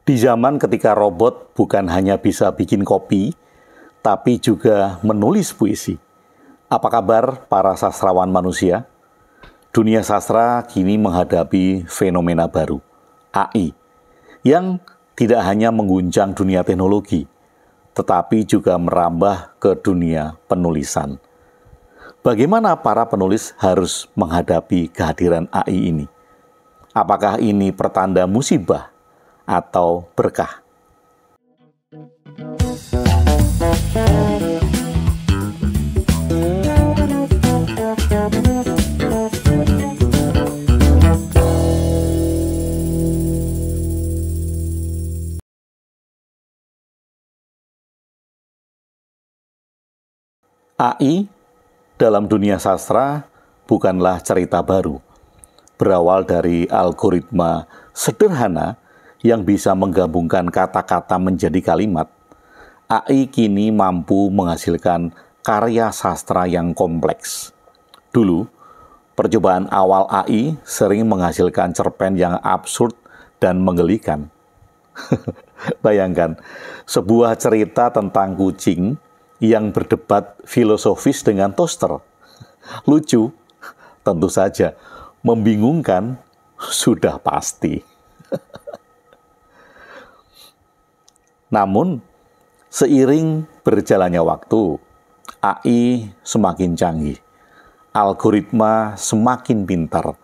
Di zaman ketika robot bukan hanya bisa bikin kopi, tapi juga menulis puisi. Apa kabar para sastrawan manusia? Dunia sastra kini menghadapi fenomena baru, AI, yang tidak hanya mengguncang dunia teknologi, tetapi juga merambah ke dunia penulisan. Bagaimana para penulis harus menghadapi kehadiran AI ini? Apakah ini pertanda musibah atau berkah? AI dalam dunia sastra bukanlah cerita baru. Berawal dari algoritma sederhana yang bisa menggabungkan kata-kata menjadi kalimat, AI kini mampu menghasilkan karya sastra yang kompleks. Dulu, percobaan awal AI sering menghasilkan cerpen yang absurd dan menggelikan. Bayangkan, sebuah cerita tentang kucing yang berdebat filosofis dengan toaster. Lucu, tentu saja. Membingungkan, sudah pasti. Namun, seiring berjalannya waktu, AI semakin canggih, algoritma semakin pintar,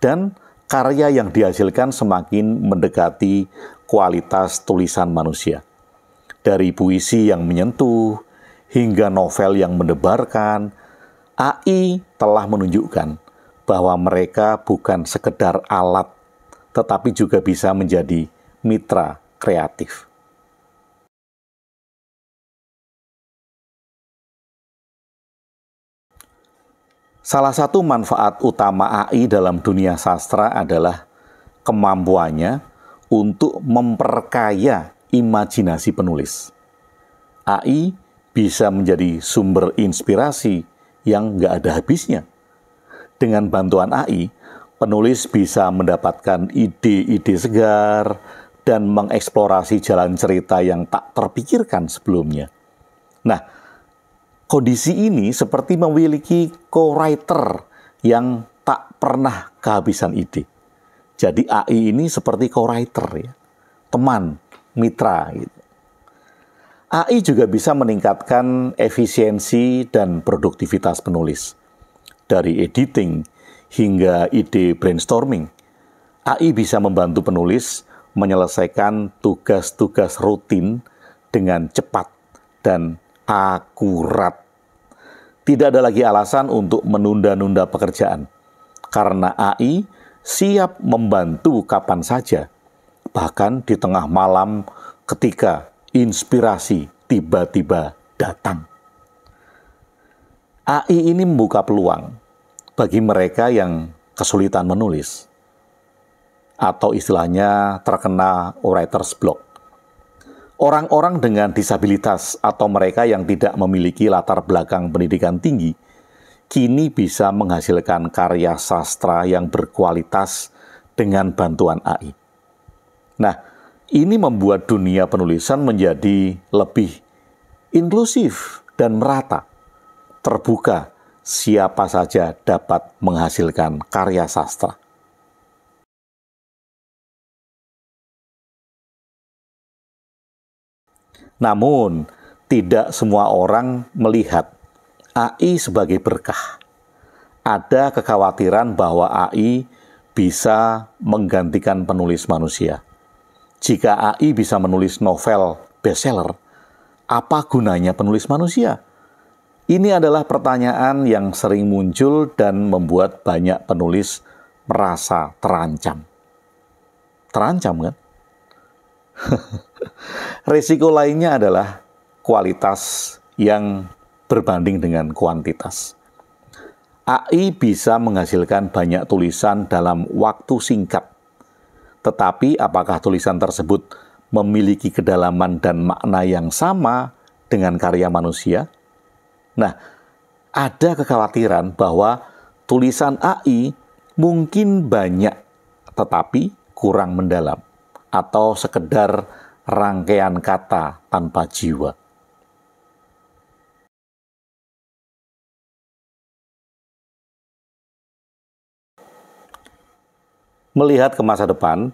dan karya yang dihasilkan semakin mendekati kualitas tulisan manusia. Dari puisi yang menyentuh, hingga novel yang mendebarkan, AI telah menunjukkan bahwa mereka bukan sekedar alat, tetapi juga bisa menjadi mitra kreatif. Salah satu manfaat utama AI dalam dunia sastra adalah kemampuannya untuk memperkaya imajinasi penulis. AI bisa menjadi sumber inspirasi yang nggak ada habisnya. Dengan bantuan AI, penulis bisa mendapatkan ide-ide segar dan mengeksplorasi jalan cerita yang tak terpikirkan sebelumnya. Nah, kondisi ini seperti memiliki co-writer yang tak pernah kehabisan ide. Jadi AI ini seperti co-writer, ya, teman, mitra gitu. AI juga bisa meningkatkan efisiensi dan produktivitas penulis. Dari editing hingga ide brainstorming, AI bisa membantu penulis menyelesaikan tugas-tugas rutin dengan cepat dan akurat. Tidak ada lagi alasan untuk menunda-nunda pekerjaan, karena AI siap membantu kapan saja, bahkan di tengah malam ketika inspirasi tiba-tiba datang. AI ini membuka peluang bagi mereka yang kesulitan menulis, atau istilahnya terkena writer's block. Orang-orang dengan disabilitas atau mereka yang tidak memiliki latar belakang pendidikan tinggi, kini bisa menghasilkan karya sastra yang berkualitas dengan bantuan AI. Nah, ini membuat dunia penulisan menjadi lebih inklusif dan merata. Terbuka, siapa saja dapat menghasilkan karya sastra. Namun, tidak semua orang melihat AI sebagai berkah. Ada kekhawatiran bahwa AI bisa menggantikan penulis manusia. Jika AI bisa menulis novel bestseller, apa gunanya penulis manusia? Ini adalah pertanyaan yang sering muncul dan membuat banyak penulis merasa terancam. Terancam, kan? Risiko lainnya adalah kualitas yang berbanding dengan kuantitas. AI bisa menghasilkan banyak tulisan dalam waktu singkat. Tetapi apakah tulisan tersebut memiliki kedalaman dan makna yang sama dengan karya manusia? Nah, ada kekhawatiran bahwa tulisan AI mungkin banyak, tetapi kurang mendalam. atau sekedar rangkaian kata tanpa jiwa. Melihat ke masa depan,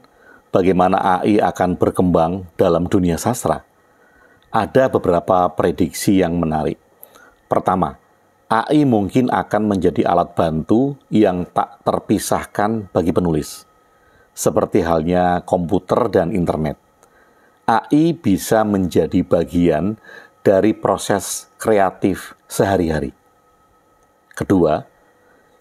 bagaimana AI akan berkembang dalam dunia sastra, ada beberapa prediksi yang menarik. Pertama, AI mungkin akan menjadi alat bantu yang tak terpisahkan bagi penulis, seperti halnya komputer dan internet. AI bisa menjadi bagian dari proses kreatif sehari-hari. Kedua,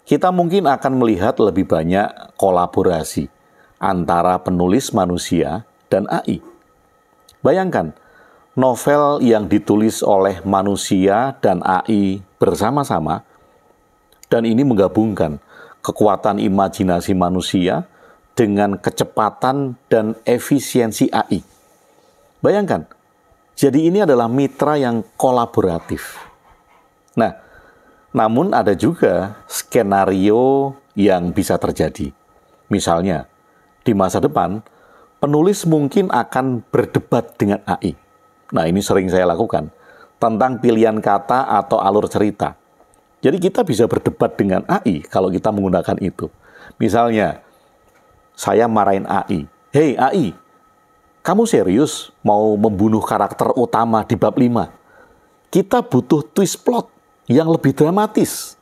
kita mungkin akan melihat lebih banyak kolaborasi antara penulis manusia dan AI. Bayangkan, novel yang ditulis oleh manusia dan AI bersama-sama, dan ini menggabungkan kekuatan imajinasi manusia dengan kecepatan dan efisiensi AI. Bayangkan, jadi ini adalah mitra yang kolaboratif. Nah, namun ada juga skenario yang bisa terjadi. Misalnya, di masa depan, penulis mungkin akan berdebat dengan AI. Nah, ini sering saya lakukan, tentang pilihan kata atau alur cerita. Jadi kita bisa berdebat dengan AI kalau kita menggunakan itu. Misalnya, saya marahin AI. Hei AI, kamu serius mau membunuh karakter utama di bab 5? Kita butuh twist plot yang lebih dramatis.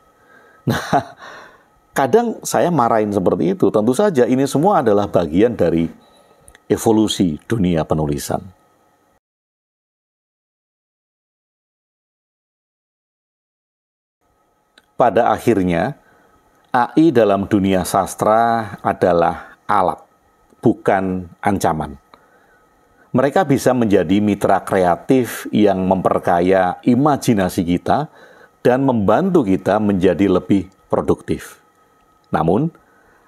Nah, kadang saya marahin seperti itu. Tentu saja ini semua adalah bagian dari evolusi dunia penulisan. Pada akhirnya, AI dalam dunia sastra adalah alat, bukan ancaman. Mereka bisa menjadi mitra kreatif yang memperkaya imajinasi kita dan membantu kita menjadi lebih produktif. Namun,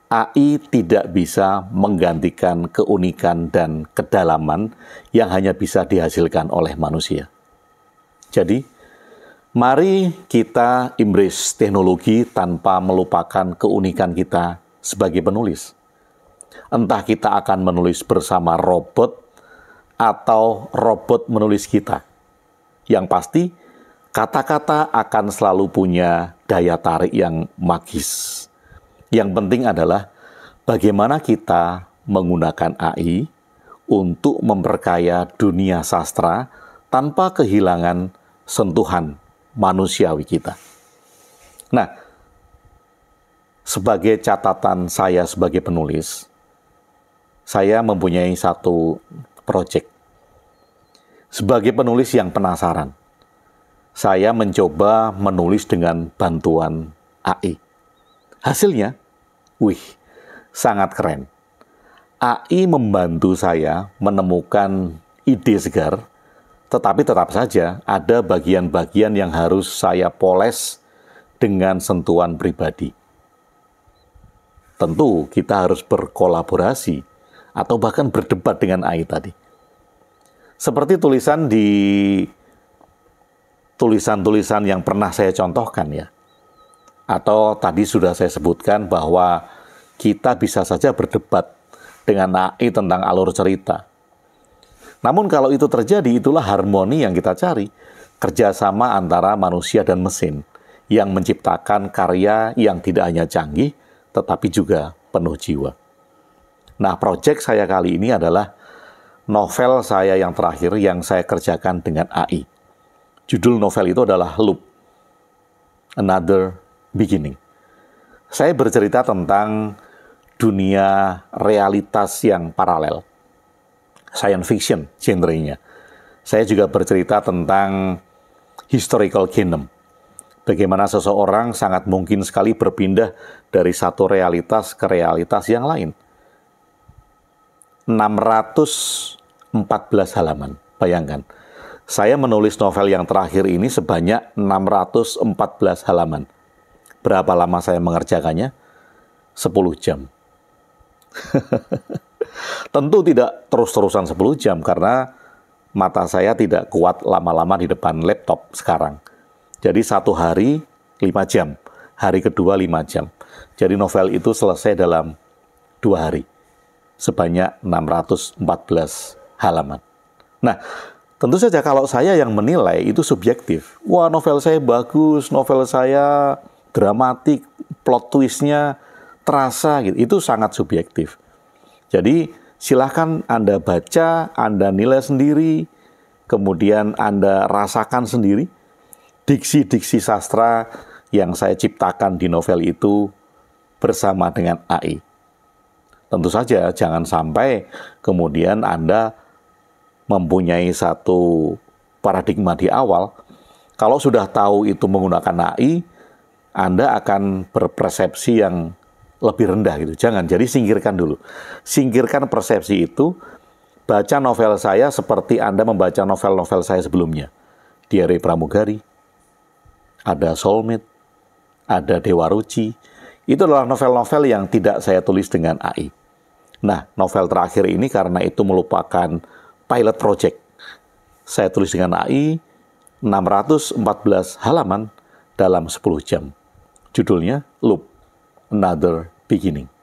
AI tidak bisa menggantikan keunikan dan kedalaman yang hanya bisa dihasilkan oleh manusia. Jadi, mari kita embrace teknologi tanpa melupakan keunikan kita sebagai penulis. Entah kita akan menulis bersama robot atau robot menulis kita. Yang pasti, kata-kata akan selalu punya daya tarik yang magis. Yang penting adalah bagaimana kita menggunakan AI untuk memperkaya dunia sastra tanpa kehilangan sentuhan manusiawi kita. Nah, sebagai catatan saya sebagai penulis, saya mempunyai satu project. Sebagai penulis yang penasaran, saya mencoba menulis dengan bantuan AI. Hasilnya, sangat keren. AI membantu saya menemukan ide segar, tetapi tetap saja ada bagian-bagian yang harus saya poles dengan sentuhan pribadi. Tentu kita harus berkolaborasi atau bahkan berdebat dengan AI tadi. Seperti tulisan di tulisan-tulisan yang pernah saya contohkan ya. Atau tadi sudah saya sebutkan bahwa kita bisa saja berdebat dengan AI tentang alur cerita. Namun kalau itu terjadi, itulah harmoni yang kita cari. Kerjasama antara manusia dan mesin yang menciptakan karya yang tidak hanya canggih, tetapi juga penuh jiwa. Nah, proyek saya kali ini adalah novel saya yang terakhir yang saya kerjakan dengan AI. Judul novel itu adalah Loop, Another Beginning. Saya bercerita tentang dunia realitas yang paralel. Science fiction genrenya. Saya juga bercerita tentang historical kingdom. Bagaimana seseorang sangat mungkin sekali berpindah dari satu realitas ke realitas yang lain. 614 halaman, bayangkan. Saya menulis novel yang terakhir ini sebanyak 614 halaman. Berapa lama saya mengerjakannya? 10 jam. Tentu tidak terus-terusan 10 jam, karena mata saya tidak kuat lama-lama di depan laptop sekarang. Jadi satu hari 5 jam, hari kedua 5 jam. Jadi novel itu selesai dalam 2 hari. sebanyak 614 halaman. Nah, tentu saja kalau saya yang menilai itu subjektif. Wah, novel saya bagus, novel saya dramatik, plot twist-nya terasa gitu. Itu sangat subjektif. Jadi silahkan Anda baca, Anda nilai sendiri, kemudian Anda rasakan sendiri diksi-diksi sastra yang saya ciptakan di novel itu bersama dengan AI. Tentu saja jangan sampai kemudian Anda mempunyai satu paradigma di awal, kalau sudah tahu itu menggunakan AI, Anda akan berpersepsi yang lebih rendah gitu. Jangan, jadi singkirkan dulu. Singkirkan persepsi itu, baca novel saya seperti Anda membaca novel-novel saya sebelumnya. Diary Pramugari, ada Soulmate, ada Dewa Ruci. Itu adalah novel-novel yang tidak saya tulis dengan AI. Nah, novel terakhir ini karena itu merupakan pilot project. Saya tulis dengan AI 614 halaman dalam 10 jam. Judulnya Loop, Another Beginning.